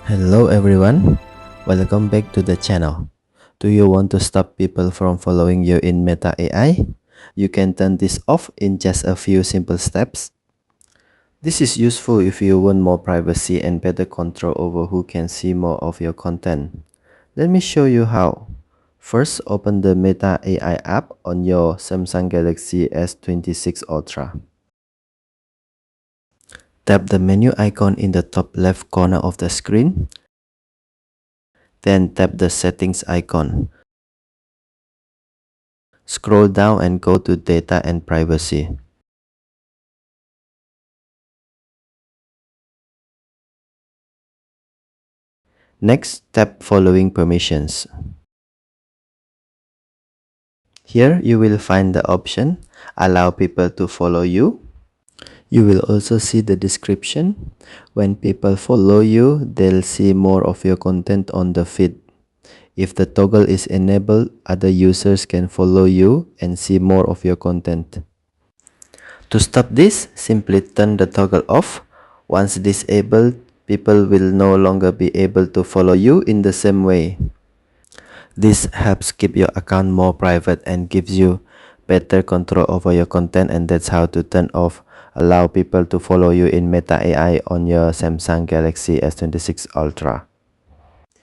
Hello everyone, welcome back to the channel. Do you want to stop people from following you in Meta AI? You can turn this off in just a few simple steps. This is useful if you want more privacy and better control over who can see more of your content. Let me show you how. First, open the Meta AI app on your Samsung Galaxy S26 Ultra. Tap the menu icon in the top left corner of the screen. Then tap the settings icon. Scroll down and go to Data and Privacy. Next, tap Following Permissions. Here, you will find the option Allow people to follow you. You will also see the description. When people follow you, they'll see more of your content on the feed. If the toggle is enabled, other users can follow you and see more of your content. To stop this, simply turn the toggle off. Once disabled, people will no longer be able to follow you in the same way. This helps keep your account more private and gives you better control over your content, and that's how to turn off allow people to follow you in Meta AI on your Samsung Galaxy S26 Ultra.